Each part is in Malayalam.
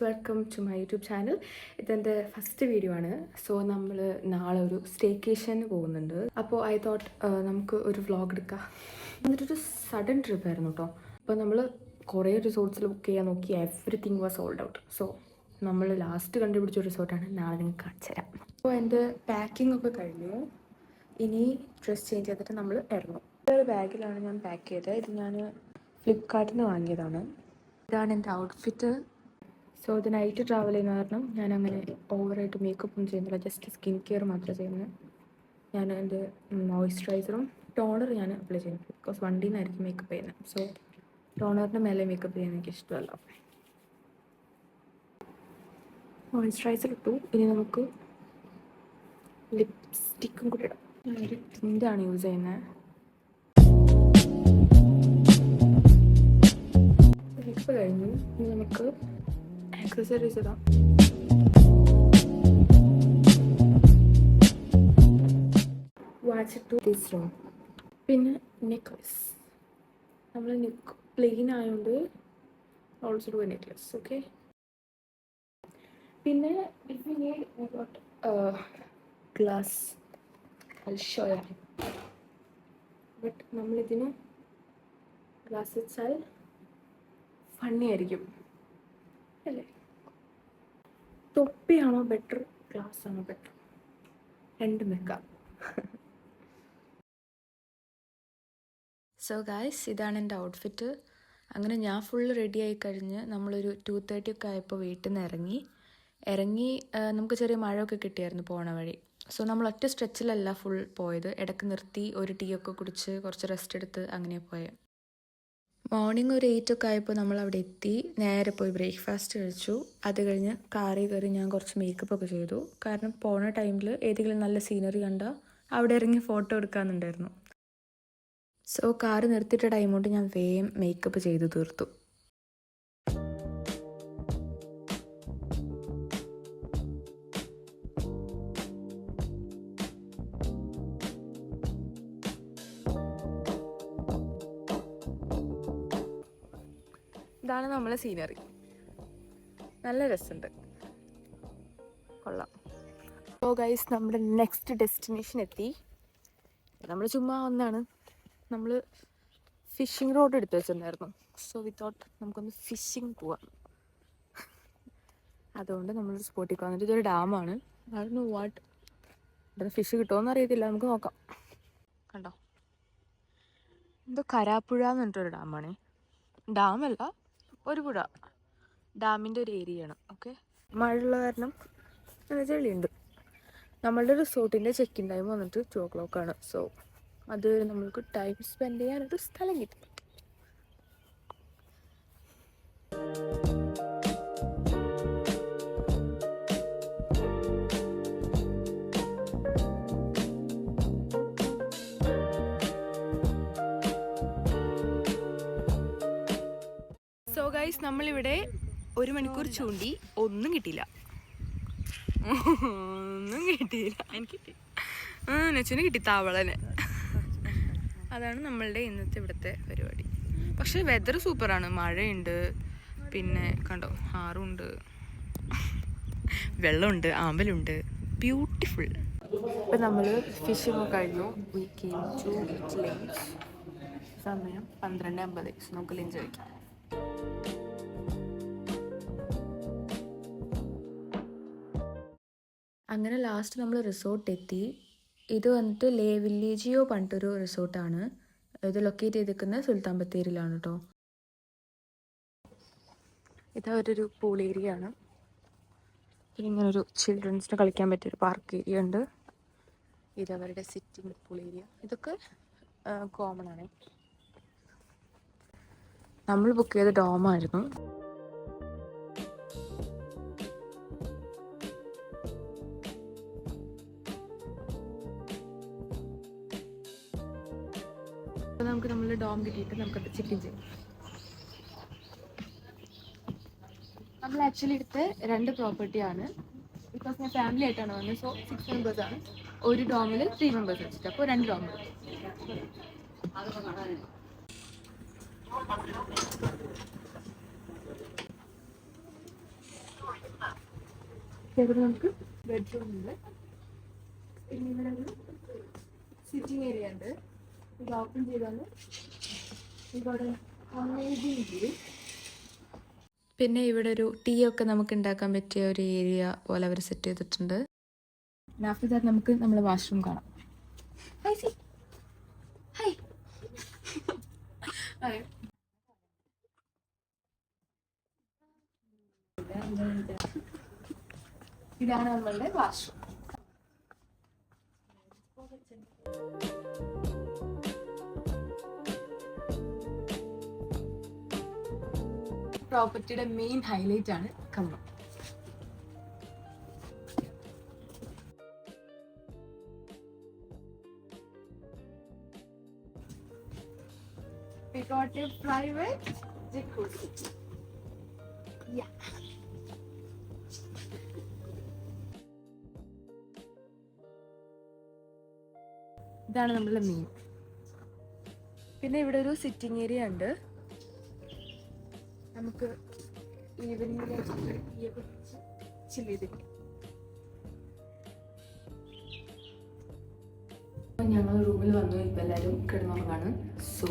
Welcome to my YouTube channel. ഇതെൻ്റെ ഫസ്റ്റ് വീഡിയോ ആണ്. സോ നമ്മൾ നാളെ ഒരു സ്റ്റേക്കേഷന് പോകുന്നുണ്ട്. അപ്പോൾ ഐ തോട്ട് നമുക്ക് ഒരു വ്ളോഗ് എടുക്കാം. എന്നിട്ടൊരു സഡൻ ട്രിപ്പ് ആയിരുന്നു കേട്ടോ. അപ്പോൾ നമ്മൾ കുറേ റിസോർട്ട്സിൽ ബുക്ക് ചെയ്യാൻ നോക്കി, everything was sold out. So നമ്മൾ ലാസ്റ്റ് കണ്ടുപിടിച്ച റിസോർട്ടാണ്. നാളെ നിങ്ങൾക്ക് കാണിച്ചു തരാം. അപ്പോൾ എൻ്റെ പാക്കിംഗ് ഒക്കെ കഴിഞ്ഞു. ഇനി ഡ്രസ്സ് ചേഞ്ച് ചെയ്തിട്ട് നമ്മൾ ഇറങ്ങും. ഒരു ബാഗിലാണ് ഞാൻ പാക്ക് ചെയ്തത്. ഇത് ഞാൻ ഫ്ലിപ്കാർട്ടിൽ നിന്ന് വാങ്ങിയതാണ്. ഇതാണ് എൻ്റെ ഔട്ട്ഫിറ്റ്. സോ ഇത് നൈറ്റ് ട്രാവൽ ചെയ്യുന്ന കാരണം ഞാൻ അങ്ങനെ ഓവറായിട്ട് മേക്കപ്പൊന്നും ചെയ്യുന്നില്ല. ജസ്റ്റ് സ്കിൻ കെയർ മാത്രമേ ചെയ്യുന്നത്. ഞാൻ എൻ്റെ മോയ്സ്ചറൈസറും ടോണർ ഞാൻ അപ്ലൈ ചെയ്യുന്നു. ബിക്കോസ് വണ്ടിയിൽ നിന്നായിരിക്കും മേക്കപ്പ് ചെയ്യുന്നത്. സോ ടോണറിൻ്റെ മേലെ മേക്കപ്പ് ചെയ്യാൻ എനിക്ക് ഇഷ്ടമല്ല. മോയ്സ്ചറൈസർ ഇട്ടു. ഇനി നമുക്ക് ലിപ്സ്റ്റിക്കും കൂടി ഇടാം. ഞാനൊരു ടിൻ്റാണ് യൂസ് ചെയ്യുന്നത്. മേക്കപ്പ് കഴിഞ്ഞു. ഇനി നമുക്ക് accessories ഇടാം. Watch to this room. പിന്നെ നെക്ലസ്. നമ്മൾ നെക്ക് പ്ലെയിൻ ആയതുകൊണ്ട് also do a necklace. Okay. പിന്നെ if you need I got glass. I will show you. But നമ്മളിതിന് ഗ്ലാസ് വെച്ചാൽ ഫണ്ണി ആയിരിക്കും അല്ലേ? തൊപ്പിയാണോ ബെറ്റർ, ഗ്ലാസ് ആണോ ബെറ്റർ? രണ്ടും വെക്കാം. സോ ഗായ്സ്, ഇതാണ് എൻ്റെ ഔട്ട്ഫിറ്റ്. അങ്ങനെ ഞാൻ ഫുള്ള് റെഡി ആയി കഴിഞ്ഞ് നമ്മളൊരു 2:30 ഒക്കെ ആയപ്പോൾ വീട്ടിൽ നിന്ന് ഇറങ്ങി നമുക്ക് ചെറിയ മഴയൊക്കെ കിട്ടിയായിരുന്നു പോണ വഴി. സോ നമ്മൾ ഒറ്റ സ്ട്രെച്ചിലല്ല ഫുൾ പോയത്. ഇടയ്ക്ക് നിർത്തി ഒരു ടീ ഒക്കെ കുടിച്ച് കുറച്ച് റെസ്റ്റ് എടുത്ത് അങ്ങനെ പോയത്. മോർണിംഗ് ഒരു 8 ഒക്കെ ആയപ്പോൾ നമ്മൾ അവിടെ എത്തി. നേരെ പോയി ബ്രേക്ക്ഫാസ്റ്റ് കഴിച്ചു. അത് കഴിഞ്ഞ് കാറിൽ കയറി ഞാൻ കുറച്ച് മേക്കപ്പ് ഒക്കെ ചെയ്തു. കാരണം പോണ ടൈമിൽ ഏതെങ്കിലും നല്ല സീനറി കണ്ടാൽ അവിടെ ഇറങ്ങി ഫോട്ടോ എടുക്കാമെന്നുണ്ടായിരുന്നു. സോ കാറ് നിർത്തിയിട്ട ടൈം കൊണ്ട് ഞാൻ വേഗം മേക്കപ്പ് ചെയ്ത് തീർത്തു. ഇതാണ് നമ്മളെ സീനറി. നല്ല രസമുണ്ട്, കൊള്ളാം. സോ ഗൈസ്, നമ്മുടെ നെക്സ്റ്റ് ഡെസ്റ്റിനേഷൻ എത്തി. നമ്മൾ ചുമ്മാ ഒന്നാണ്. നമ്മൾ ഫിഷിംഗ് റോഡ് എടുത്ത് വെച്ചിട്ടുണ്ടായിരുന്നു. സോ വി തോട്ട് നമുക്കൊന്ന് ഫിഷിങ് പോവാം. അതുകൊണ്ട് നമ്മളൊരു സ്പോട്ടിൽ പോകാൻ. എന്നിട്ട് ഇതൊരു ഡാമാണ്. അതൊന്ന് വാട്ട് ഇവിടെ ഫിഷ് കിട്ടുമോയെന്ന് അറിയത്തില്ല, നമുക്ക് നോക്കാം. കണ്ടോ, എന്തോ കരാപ്പുഴ എന്ന് പറഞ്ഞിട്ടൊരു ഡാമാണേ. ഡാമല്ല, ഒരു പുഴ. ഡാമിൻ്റെ ഒരു ഏരിയയാണ്. ഓക്കെ. മഴയുള്ള കാരണം ചെളിയുണ്ട്. നമ്മളുടെ റിസോർട്ടിൻ്റെ ചെക്കിൻ ടൈം വന്നിട്ട് 2 o'clock. സോ അത് നമ്മൾക്ക് ടൈം സ്പെൻഡ് ചെയ്യാനൊരു സ്ഥലം കിട്ടും. സോ ഗൈസ്, നമ്മളിവിടെ 1 മണിക്കൂർ ചൂണ്ടി, ഒന്നും കിട്ടിയില്ല. എനിക്ക് കിട്ടി. നെച്ചിന് കിട്ടി, താവളന്. അതാണ് നമ്മളുടെ ഇന്നത്തെ ഇവിടുത്തെ പരിപാടി. പക്ഷെ വെതർ സൂപ്പറാണ്. മഴയുണ്ട്, പിന്നെ കണ്ടോ ആറുണ്ട്, വെള്ളമുണ്ട്, ആമ്പലുണ്ട്. ബ്യൂട്ടിഫുൾ. ഇപ്പം നമ്മൾ ഫിഷിംഗ് കഴിഞ്ഞു. We came to lunch. സമയം 12:50. നമുക്ക് ലഞ്ച് കഴിക്കാം. അങ്ങനെ ലാസ്റ്റ് നമ്മൾ റിസോർട്ട് എത്തി. ഇത് വന്നിട്ട് ലേ വില്ലേജിയോ പറഞ്ഞിട്ടൊരു റിസോർട്ടാണ്. ഇത് ലൊക്കേറ്റ് ചെയ്തിരിക്കുന്നത് സുൽത്താൻ ബത്തേരിയിലാണ് കേട്ടോ. ഇതവരൊരു പൂൾ ഏരിയ ആണ്. ഇങ്ങനൊരു ചിൽഡ്രൻസിന് കളിക്കാൻ പറ്റിയൊരു പാർക്ക് ഏരിയ ഉണ്ട്. ഇതവരുടെ സിറ്റിംഗ് പൂൾ ഏരിയ. ഇതൊക്കെ കോമൺ ആണ്. നമ്മൾ ബുക്ക് ചെയ്ത ഡോമായിരുന്നു. അപ്പോൾ നമുക്ക് നമ്മൾ ഡോം കിട്ടിയിട്ട് നമുക്കത് ചെക്ക് ഇൻ ചെയ്യാം. നമ്മൾ ആക്ച്വലി എടുത്ത 2 പ്രോപ്പർട്ടിയാണ്. ബിക്കോസ് ഞാൻ ഫാമിലി ആയിട്ടാണ് വന്നത്. സോ 6 members ആണ്. ഒരു ഡോമിൽ 3 members വെച്ചിട്ട്. അപ്പോൾ 2 ഡോം. ഇവിടെ നമുക്ക് ബെഡ്റൂം ഉണ്ട്. പിന്നെ ഇവിടെ ഒരു സിറ്റിംഗ് ഏരിയ ഉണ്ട്. ഇത് ഓപ്പൺ ചെയ്താൽ ഇവിടെ അമേസിങ് വ്യൂ. പിന്നെ ഇവിടെ ഒരു ടീ ഒക്കെ നമുക്ക് ഉണ്ടാക്കാൻ പറ്റിയ ഒരു ഏരിയ പോലെ അവർ സെറ്റ് ചെയ്തിട്ടുണ്ട്. ആഫ്റ്റർ ദാറ്റ് നമുക്ക് നമ്മളെ വാഷ്റൂം കാണാം. ഇതാണ് നമ്മളുടെ വാഷ്റൂം. പ്രോപ്പർട്ടിയുടെ മെയിൻ ഹൈലൈറ്റ് ആണ് കമ്പം. We got a private jacuzzi. Yeah. ഇതാണ് നമ്മളുടെ മെയിൻ. പിന്നെ ഇവിടെ ഒരു സിറ്റിംഗ് ഏരിയ ഉണ്ട്. നമുക്ക് ഈവനിങ്ങിലേക്ക് ചില്ല് ചെയ്തിരിക്കും. ഞങ്ങൾ റൂമിൽ വന്നു. ഇപ്പം എല്ലാവരും കിടന്നുറങ്ങാണ്. സോ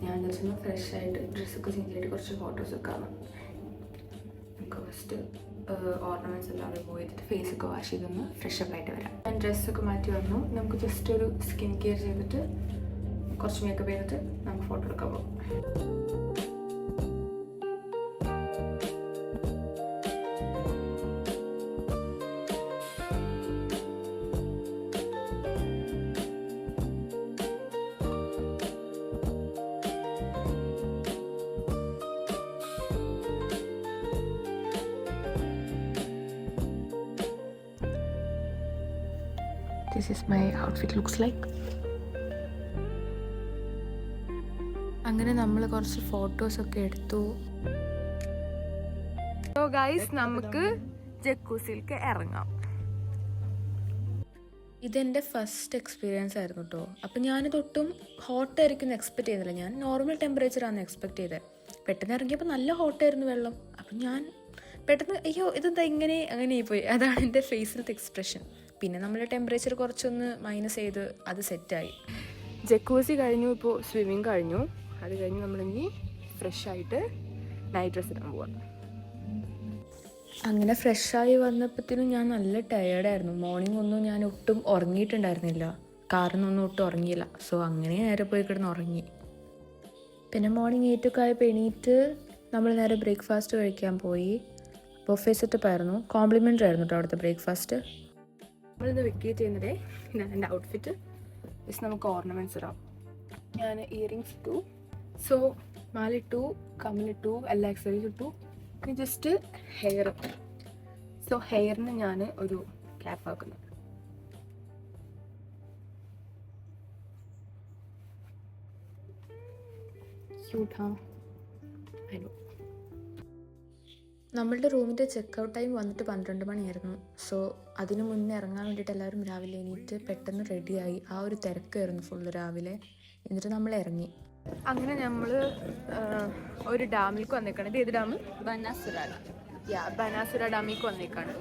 ഞാൻ ജസ്റ്റ് ഒന്ന് ഫ്രഷ് ആയിട്ട് ഡ്രസ്സൊക്കെ ചേഞ്ച് ചെയ്തിട്ട് കുറച്ച് ഫോട്ടോസൊക്കെ ആണ്. നമുക്ക് ഫസ്റ്റ് ഓർണമെൻറ്റ്സ് എല്ലാം റിമൂവ് ചെയ്തിട്ട് ഫേസൊക്കെ വാഷ് ചെയ്തൊന്ന് ഫ്രഷപ്പ് ആയിട്ട് വരാം. ഞാൻ ഡ്രസ്സൊക്കെ മാറ്റി വന്നു. നമുക്ക് ജസ്റ്റ് ഒരു സ്കിൻ കെയർ ചെയ്തിട്ട് കുറച്ച് മേക്കപ്പ് ചെയ്തിട്ട് നമുക്ക് ഫോട്ടോ എടുക്കാൻ പോകും. This is my outfit looks like. അങ്ങനെ നമ്മൾ കുറച്ച് ഫോട്ടോസൊക്കെ എടുത്തു. സോ ഗൈസ് നമുക്ക് ജക്കൂസിലേക്ക് ഇറങ്ങാം. ഇതെൻ്റെ ഫസ്റ്റ് എക്സ്പീരിയൻസ് ആയിരുന്നു കേട്ടോ. അപ്പം ഞാനിതൊട്ടും ഹോട്ടായിരിക്കും എക്സ്പെക്ട് ചെയ്തില്ല. ഞാൻ നോർമൽ ടെമ്പറേച്ചറാണ് എക്സ്പെക്ട് ചെയ്തത്. പെട്ടെന്ന് ഇറങ്ങിയപ്പോൾ നല്ല ഹോട്ടായിരുന്നു വെള്ളം. അപ്പം ഞാൻ പെട്ടെന്ന് അയ്യോ ഇതെന്താ ഇങ്ങനെ അങ്ങനെ പോയി. അതാണ് എൻ്റെ ഫേസിലത്തെ എക്സ്പ്രഷൻ. പിന്നെ നമ്മൾ ടെമ്പറേച്ചർ കുറച്ചൊന്ന് മൈനസ് ചെയ്ത് അത് സെറ്റായി. ജക്കൂസി കഴിഞ്ഞു. ഇപ്പോൾ സ്വിമ്മിങ് കഴിഞ്ഞു. അത് കഴിഞ്ഞ് നമ്മളിനി ഫ്രഷായിട്ട് നൈറ്റ് ഡ്രസ്സ് ഇടാൻ പോവാം. അങ്ങനെ ഫ്രഷായി വന്നപ്പോഴത്തേനും ഞാൻ നല്ല ടയേർഡായിരുന്നു. മോർണിംഗ് ഒന്നും ഞാൻ ഒട്ടും ഉറങ്ങിയിട്ടുണ്ടായിരുന്നില്ല. കാറിനൊന്നും ഒട്ടും ഉറങ്ങിയില്ല. സോ അങ്ങനെ നേരെ പോയി കിടന്ന് ഉറങ്ങി. പിന്നെ മോർണിംഗ് 8 ഒക്കെ ആയപ്പോൾ എണീറ്റ് നമ്മൾ നേരെ ബ്രേക്ക്ഫാസ്റ്റ് കഴിക്കാൻ പോയി. ബൊഫേ സെറ്റപ്പ് ആയിരുന്നു. കോംപ്ലിമെൻ്ററി ആയിരുന്നു കേട്ടോ അവിടുത്തെ ബ്രേക്ക്ഫാസ്റ്റ്. നമ്മളിന്ന് വെക്കേറ്റ് ചെയ്യുന്നത് ഇതാണ് എൻ്റെ ഔട്ട്ഫിറ്റ്. ജസ്റ്റ് നമുക്ക് ഓർണമെൻറ്റ്സ് ഇടാം. ഞാൻ ഇയറിങ്സ് ഇട്ടു. സോ മാലിട്ടു, കമ്മലിട്ടു, എല്ലാ ആക്സസറീസ് ഇട്ടു. ഇനി ജസ്റ്റ് ഹെയർ. സോ ഹെയറിന് ഞാൻ ഒരു ക്യാപ്പ് ആക്കുന്നു. ക്യൂട്ടാ. നമ്മളുടെ റൂമിൻ്റെ ചെക്ക് ഔട്ട് ടൈം വന്നിട്ട് 12 മണിയായിരുന്നു. സോ അതിന് മുന്നേ ഇറങ്ങാൻ വേണ്ടിയിട്ട് എല്ലാവരും രാവിലെ എണീറ്റ് പെട്ടെന്ന് റെഡിയായി. ആ ഒരു തിരക്കായിരുന്നു ഫുള്ള് രാവിലെ. എന്നിട്ട് നമ്മൾ ഇറങ്ങി. അങ്ങനെ നമ്മൾ ഒരു ഡാമിലേക്ക് വന്നേക്കാണ്. ഇത് ഏത് ഡാം? ബനാസുര. ബനാസുര ഡാമിലേക്ക് വന്നേക്കാണ്.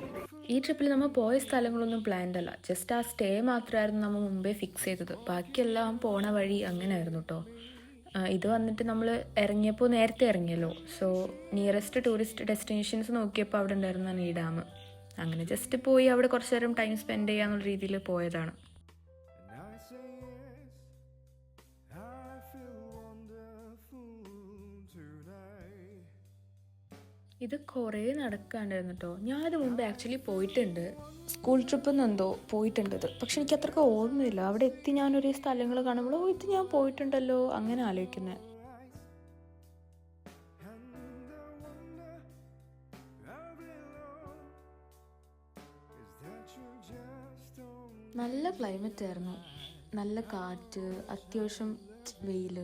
ഈ ട്രിപ്പിൽ നമ്മൾ പോയ സ്ഥലങ്ങളൊന്നും പ്ലാൻഡ് അല്ല. ജസ്റ്റ് ആ സ്റ്റേ മാത്രമായിരുന്നു നമ്മൾ മുമ്പേ ഫിക്സ് ചെയ്തത്. ബാക്കിയെല്ലാം പോണ വഴി അങ്ങനെ ആയിരുന്നു കേട്ടോ. ഇത് വന്നിട്ട് നമ്മൾ ഇറങ്ങിയപ്പോൾ നേരത്തെ ഇറങ്ങിയല്ലോ. സോ നിയറസ്റ്റ് ടൂറിസ്റ്റ് ഡെസ്റ്റിനേഷൻസ് നോക്കിയപ്പോൾ അവിടെ ഉണ്ടായിരുന്നതാണ് ഈ ഡാം. അങ്ങനെ ജസ്റ്റ് പോയി അവിടെ കുറച്ച് നേരം ടൈം സ്പെൻഡ് ചെയ്യാന്നുള്ള രീതിയിൽ പോയതാണ്. ഇത് കുറേ നടക്കാണ്ടായിരുന്നു കേട്ടോ. ഞാനത് മുമ്പ് ആക്ച്വലി പോയിട്ടുണ്ട്. സ്കൂൾ ട്രിപ്പിൽ നിന്ന് എന്തോ പോയിട്ടുണ്ട് ഇത്. പക്ഷെ എനിക്ക് അത്രയ്ക്ക് ഓർമ്മയില്ല. അവിടെ എത്തി ഞാനൊരു സ്ഥലങ്ങൾ കാണുമ്പോൾ ഇത് ഞാൻ പോയിട്ടുണ്ടല്ലോ അങ്ങനെ ആലോചിക്കുന്നത്. നല്ല ക്ലൈമറ്റ് ആയിരുന്നു. നല്ല കാറ്റ്, അത്യാവശ്യം വെയിൽ.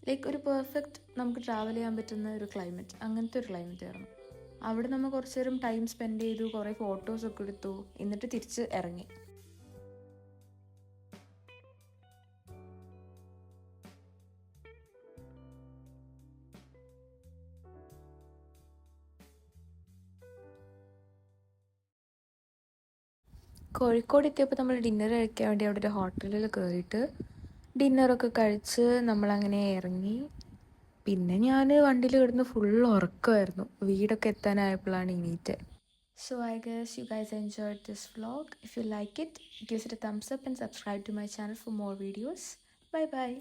ലൈക്ക് ഒരു പെർഫെക്റ്റ് നമുക്ക് ട്രാവൽ ചെയ്യാൻ പറ്റുന്ന ഒരു ക്ലൈമറ്റ്. അങ്ങനത്തെ ഒരു ക്ലൈമറ്റ് ആയിരുന്നു. അവിടെ നമ്മൾ കുറച്ച് നേരം ടൈം സ്പെൻഡ് ചെയ്തു. കുറേ ഫോട്ടോസൊക്കെ എടുത്തു. എന്നിട്ട് തിരിച്ച് ഇറങ്ങി. കോഴിക്കോട് എത്തിയപ്പോൾ നമ്മൾ ഡിന്നർ കഴിക്കാൻ വേണ്ടി അവിടെ ഒരു ഹോട്ടലിൽ കയറിയിട്ട് ഡിന്നറൊക്കെ കഴിച്ച് നമ്മളങ്ങനെ ഇറങ്ങി. പിന്നെ ഞാൻ വണ്ടിയിൽ കിടന്ന് ഫുൾ ഉറക്കമായിരുന്നു. വീടൊക്കെ എത്താനായപ്പോഴാണ് എണീറ്റ്. So I guess you guys enjoyed this vlog. If you like it, give it a thumbs up and subscribe to my channel for more videos. Bye bye.